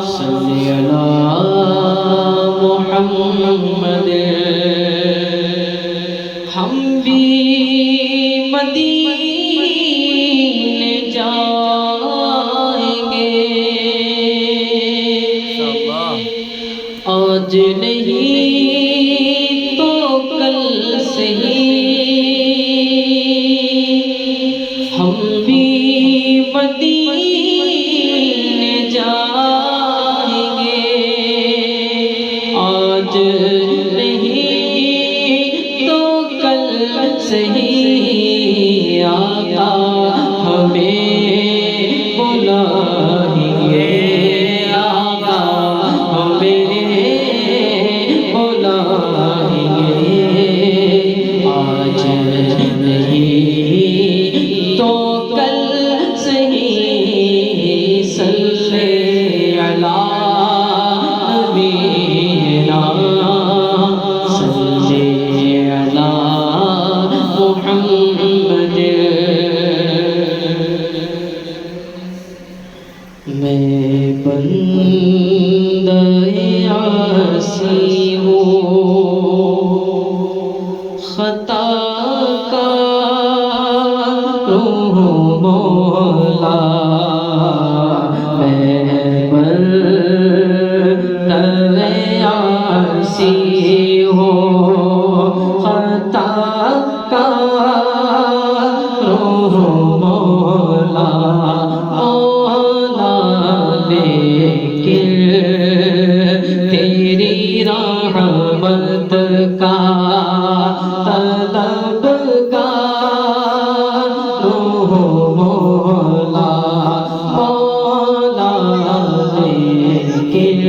صلی علی محمد ہم بھی مدینے جائیں گے آج نہیں تو کل سے ہی ہم بھی مدینے جائیں گے آج نہیں تو کل سے ہی آقا ہمیں بلائیں گے آقا ہمیں بلائیں گے آج نہیں تو کل سے ہی صلی علی نبینا صلی علی محمد میں بندہ عاصی ہوں خطا کار مولا میں بندہ عاصی ہوں خطا کار مولا لیکن تیری رحمت کا طلبگار مولا مولا لیکن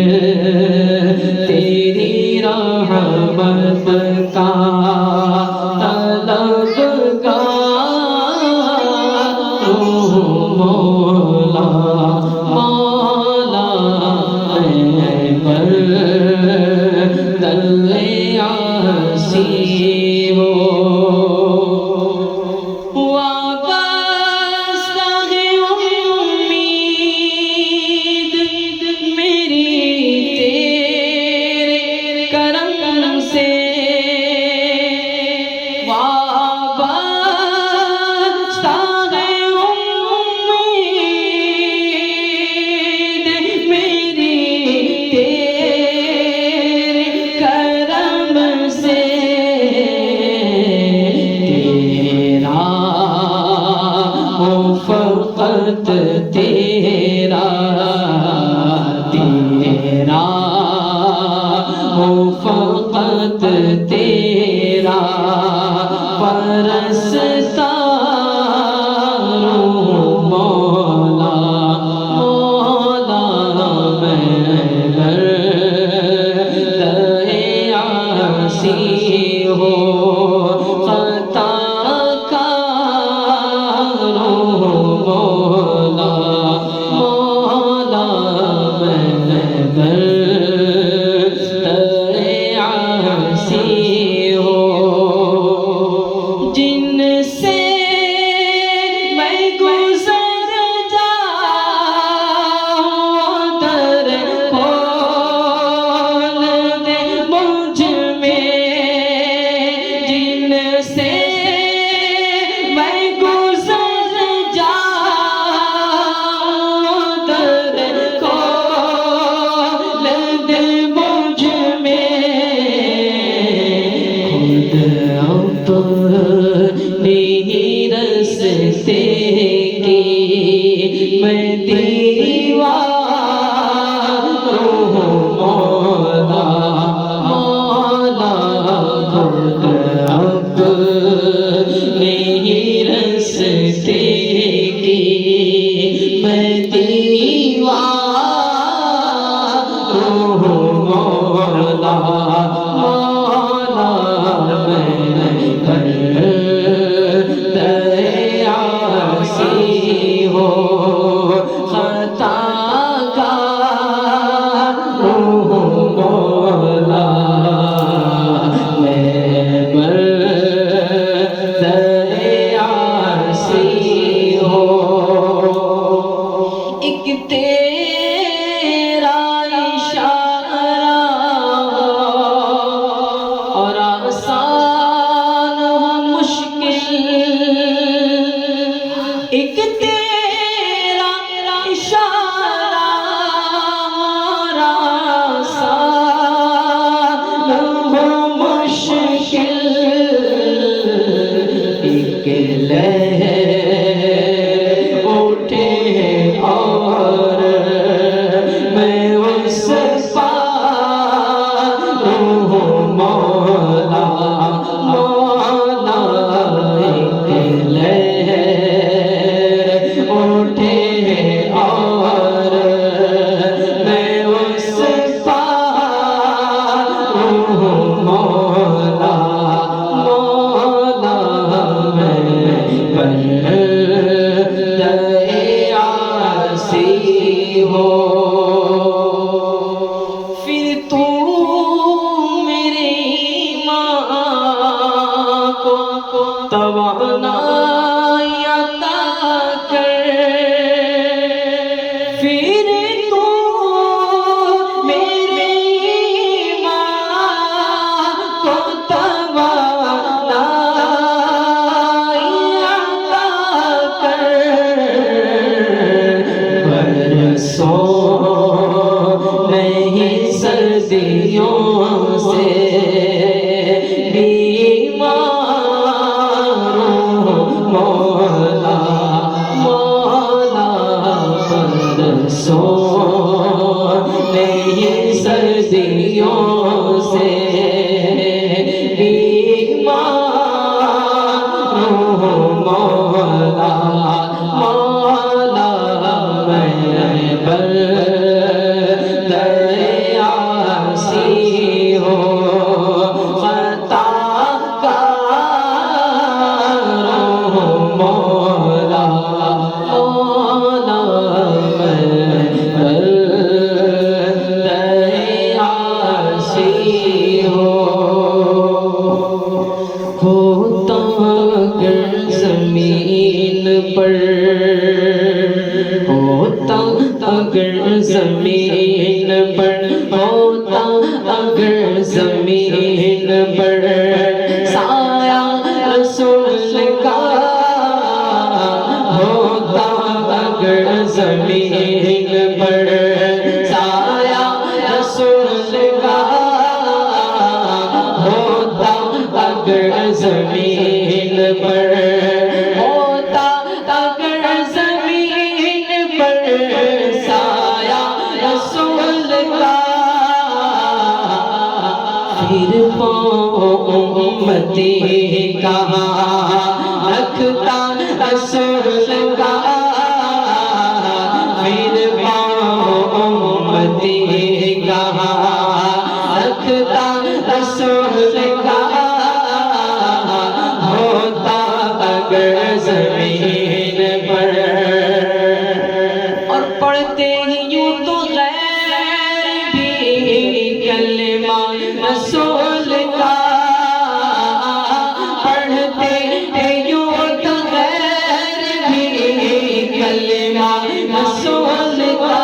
تیری رحمت کا طلبگار مولا فقط تیرا تیرا ہو فقط تیرا پرستار مولا مولا میں بندہ عاصی ہوں خطا مولا مولا میں بندہ عاصی ہوں جن سے میں گزر جاؤں در کھول دے مجھ میں جن سے میں گزر جاؤں در کھول دے مجھ میں خود اپنے رستے کی میں دیوار ہوں مولا مولا خود اپنے رستے کی میں دیوار ہوں مولا مولا میں بندہ عاصی ہوں خطا کار مولا میں بندہ عاصی ہوں ایک تیرا اشارہ اور آسان ہو مشکل، ایک تیرا اشارہ اور آسان ہو مشکل، ایک لہر اٹھے اور میں اس پار ہوں مولا مولا، ایک لہر اٹھے اور میں اس پار ہوں مولا مولا، میں عاصی ہو، پھر تو میرے ایمان کو توانائی عطا کر، پھر تو میرے ایمان کو توانائی عطا کر، برسوں نہیں سردیوں سے بیمار ہوں مولا مولا، برسوں نہیں سردیوں سے بیمار ہوں مولا مولا، میں بندہ عاصی ہوں، خطا کار ہوں مولا مولا، میں بندہ عاصی ہوں، ہوتا اگر زمین پر، ہوتا اگر زمین پر، ہوتا اگر زمین پر سایہ رسول کا، ہوتا اگر زمین پر سایہ رسول کا، ہوتا اگر زمین پر، ہوتا اگر زمین پر سایہ رسول کا، پھر پاؤں امتی کہاں رکھتا رسول کا، پھر پاؤں امتی کہاں رکھتا رسول کا، ہوتا اگر زمین پر، اور پڑھتے ہی یوں تو غیر بھی کلمہ رسول کا، پڑھتے ہی یوں تو غیر بھی کلمہ رسول کا،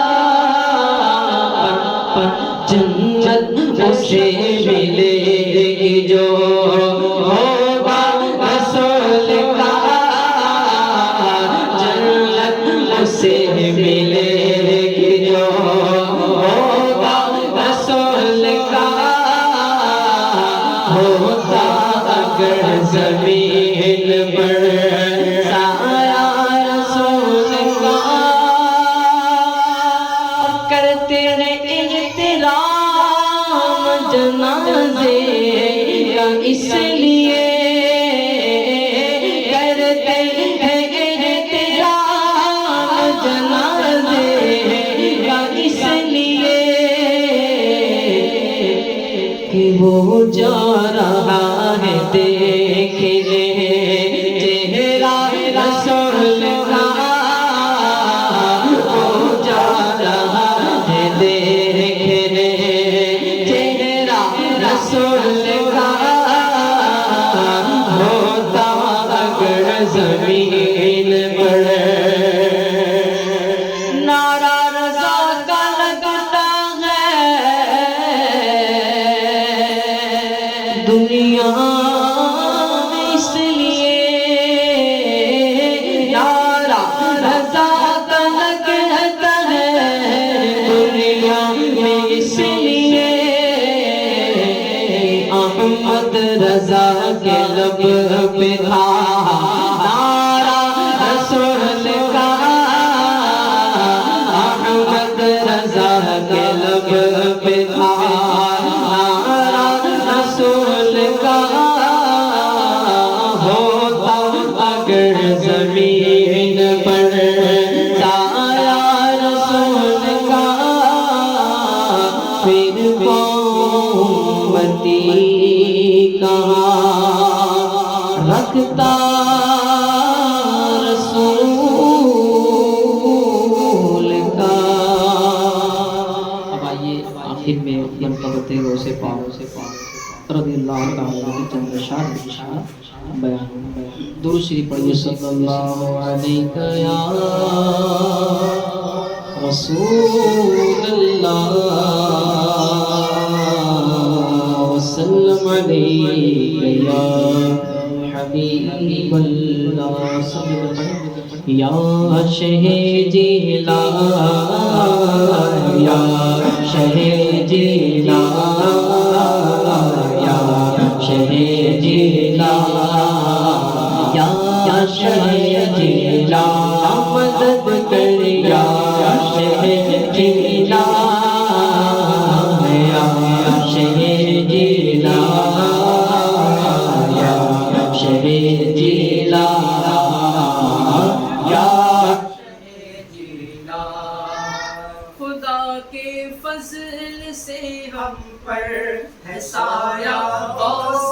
جنت اسے ملے گی جو ہوگا رسول کا، جنت اسے ملے گی جو ہوگا رسول کا، ہوتا اگر زمین پر سایہ رسول کا، کرتے ہیں احترام جنازے کا، اس لیے کرتے ہیں احترام جنازے کا، اس لیے کہ وہ جا رہا ہے دیکھنے چہرہ رسول کا، وہ جا رہا ہے دیکھنے چہرہ رسول کا، ہوتا اگر زمین پر نعرہ رضا احمد رضا کے لب پہ تھا نعرہ رسول کا، احمد رضا کے لب پہ تھا نعرہ رسول کا، ہوتا اگر زمین پر سایہ رسول کا، پھر امتی کہاں رکھتا رسول کا۔ اب آئیے آخر میں منقبت غوث پاک رضی اللہ تعالیٰ عنہ چند اشعار بیان درود شریف پڑھیے صلی اللہ علیہ یا رسول اللہ وسلم علیہ یا حبیب اللہ یا شہ جیلان یا شہ جیلان یا شہ جیلان یا شہ جیلان مدد کر یا شہ جیلان یا شہ جیلان یا شہ جیلان یا خدا کے فضل سے ہم پر ہے سایہ غوث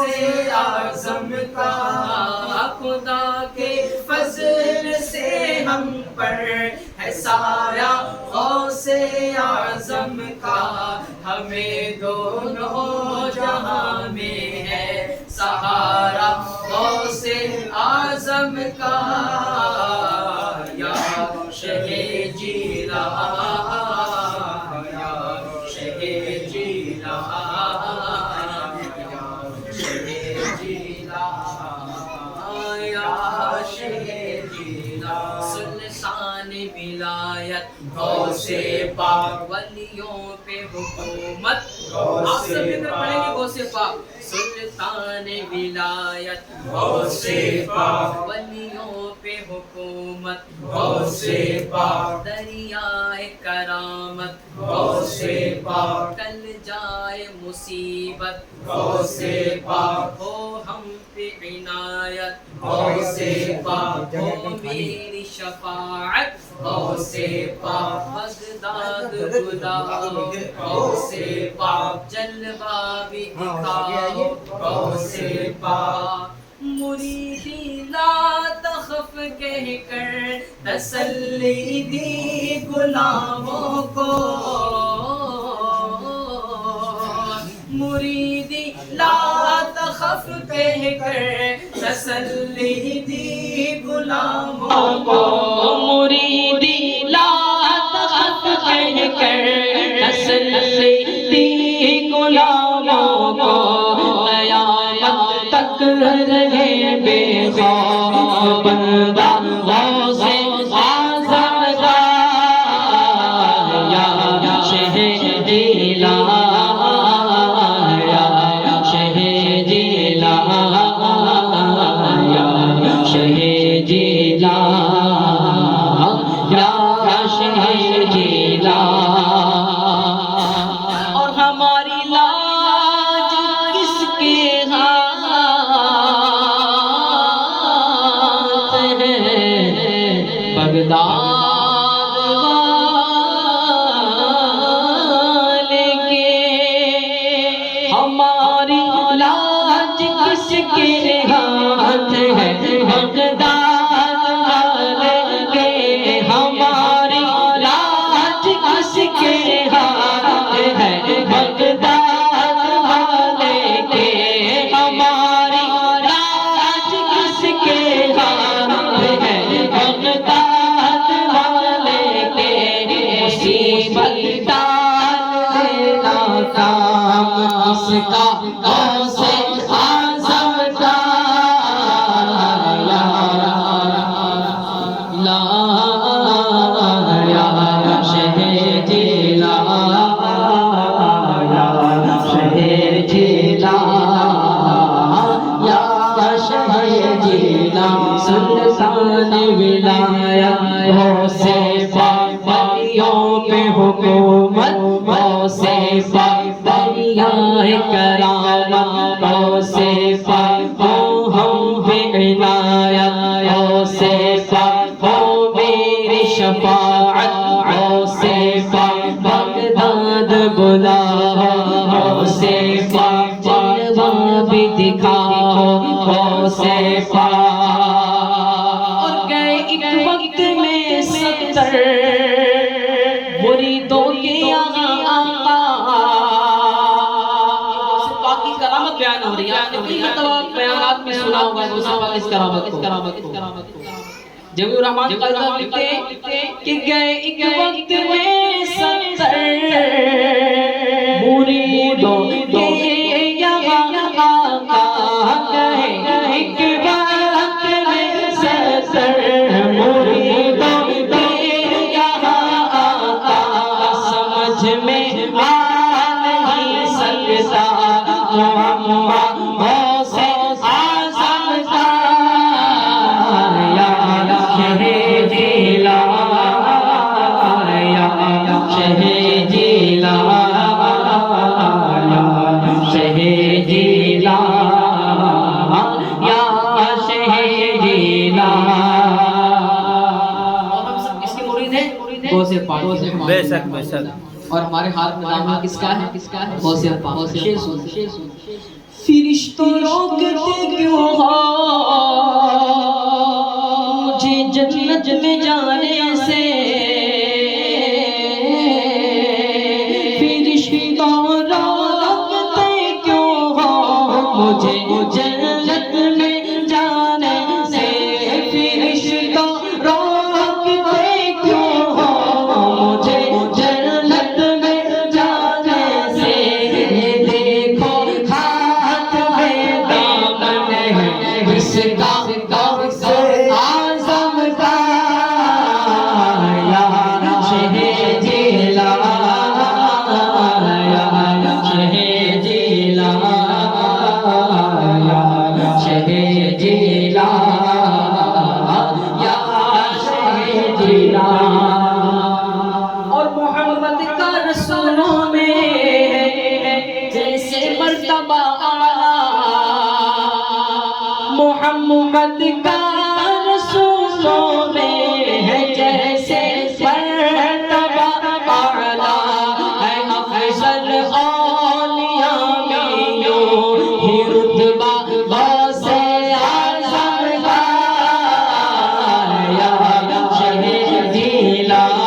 اعظم کا، خدا کے فضل سے ہم پر ہے سایہ غوث اعظم کا، ہمیں دونوں جہاں میں ہے سہارا غوث اعظم کا، یا شہ جیلان یا شہ جیلان یا شہ جیلان یا شہ جیلان، سلطان ولایت غوث پاک ولیوں پہ حکومت، آپ سب مل کر پڑھیں گے غوث پاک، سلطان ولایت غوث پاک ولیوں پہ حکومت غوث پاک، دریائے کرامت غوث پاک، ٹل جائے مصیبت غوث پاک، ہو ہم پہ عنایت غوث پاک، ہو میری شفاعت غوث پاک، بغداد بلاؤ غوث پاک، جلوہ بھی دکھاؤ غوث پاک، مریدی لا تخف کہہ کر تسلی دی غلاموں کو، مریدی لا تخف کہہ کر تسلی دی غلاموں کو، مریدی لا تخف کہہ کر تسلی دی غلاموں کو، قیامت تک رہے بے خوف بندہ غوث اعظم کا، یا شہ جیلان یا شہ جیلان یا شہ جیلان یا شہ جیلان، اور ہماری لاج کس کے ہاتھ ہے، بغداد والے کے، ہماری لاج کس کے ہاتھ ہے، بغداد والے کے، ہماری لاج کس کے ہاتھ ہے، بغداد والے کے، ہماری لاج کس کے ہاتھ ہے، بغداد والے کے، مصیبت ٹال دینا کام اس کا غوث اعظم کا، لا یا شہ جیلان یا شہ جیلان پہ حکومت غوث پاک دریائے کرامت غوث پاک ہو ہم پہ عنایت غوث پاک ہو میری شفاعت غوث پاک بغداد بلا غوث پاک جلوہ بھی دکھاؤ غوث پاک اور گئے ایک وقت میں 70 مریدوں کے یہاں آقا پاک کی کرامت بیان ہو رہی ہے آپ نے کئی مرتبہ بیانات میں سنا ہوگا غوث پاک اس کرامت کو جب الرحمن قائدہ لکھتے کہ گئے ایک وقت میں 70 مریدوں کے یہاں آقا گئے ایک وقت میں 70 مریدوں کے یہاں آقا سمجھ میں آ نہیں سکتا محمد غوث اعظم کا بے شک بے شک اور ہمارے ہاتھ میں دامن کس کا ہے غوث پاک شیر سن فرشتوں روکتے کیوں ہو مجھے جنت میں جانے سے فرشتوں روکتے کیوں ہو مجھے جنت میں جانے سے فرشتوں روکتے کیوں ہو مجھے جنت میں جانے سے دیکھو ہاتھ میں دامن ہے اس کا غوث اعظم کا یا شہ جیلان یا شہ جیلان یا شہ جیلان یا شہ جیلان اور محمد کا رسولوں میں جیسے مرتبہ محمد کا رسولوں میں ہے جیسے مرتبہ اعلیٰ ہے افضل اولیاء میں یوں ہی رتبہ غوث اعظم کا یا شہ جیلان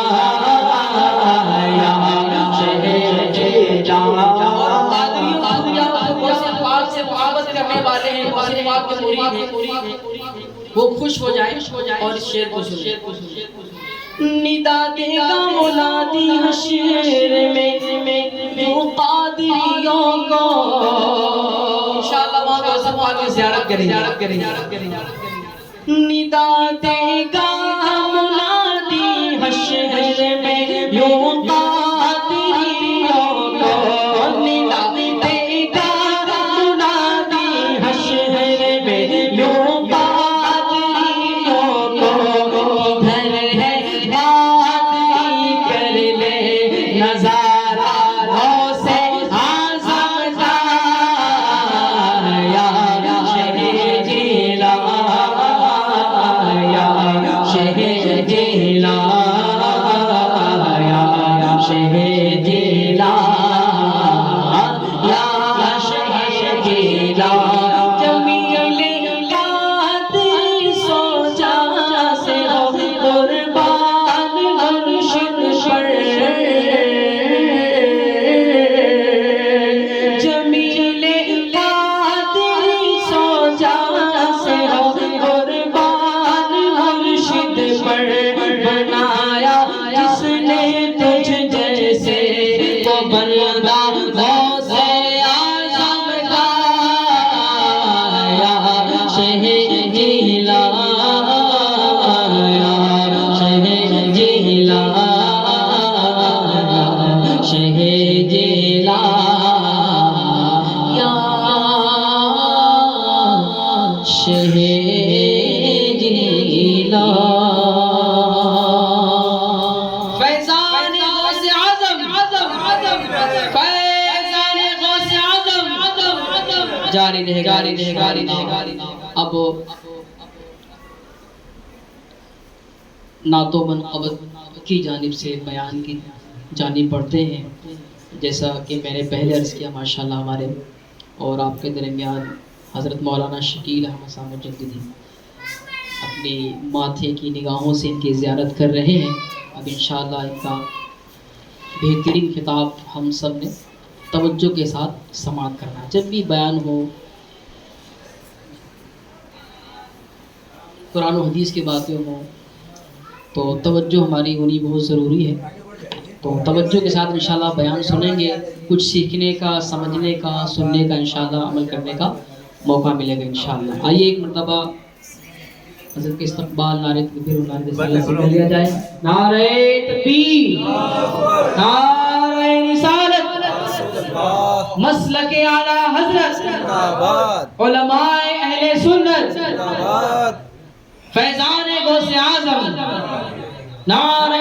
یا شہ جیلان وہ خوش ہو جائے اور اس شعر کو سنیں ندا دے گا منادی حشر میں یوں قادریوں کو انشاءاللہ وہاں پہ سب پاک کی زیارت کریں ندا دے گا منادی حشر میں یوں قادریوں کو ندا دے گا منادی حشر میں یوں فیضان جاری رہے گا اب نعت و منقبت کی جانب سے بیان کی جانب بڑھتے ہیں. جیسا کہ میں نے پہلے عرض کیا ماشاءاللہ ہمارے اور آپ کے درمیان حضرت مولانا شکیل احمد صاحب مجددی اپنی ماتھے کی نگاہوں سے ان کی زیارت کر رہے ہیں. اب انشاءاللہ ان کا بہترین خطاب ہم سب نے توجہ کے ساتھ سماعت کرنا. جب بھی بیان ہو قرآن و حدیث کی باتیں ہوں تو توجہ ہماری ہونی بہت ضروری ہے. تو توجہ کے ساتھ انشاءاللہ بیان سنیں گے. کچھ سیکھنے کا، سمجھنے کا، سننے کا، انشاءاللہ عمل کرنے کا موقع ملے گا انشاءاللہ. آئیے ایک مرتبہ حضرت کے استقبال نعرہ تکبیر و نعرہ رسالت سے کر لیا جائے. نعرہ تکبیر، نعرہ رسالت، مسلک اعلی حضرت، علماء اہل سنت، فیضان غوث اعظم، نعرہ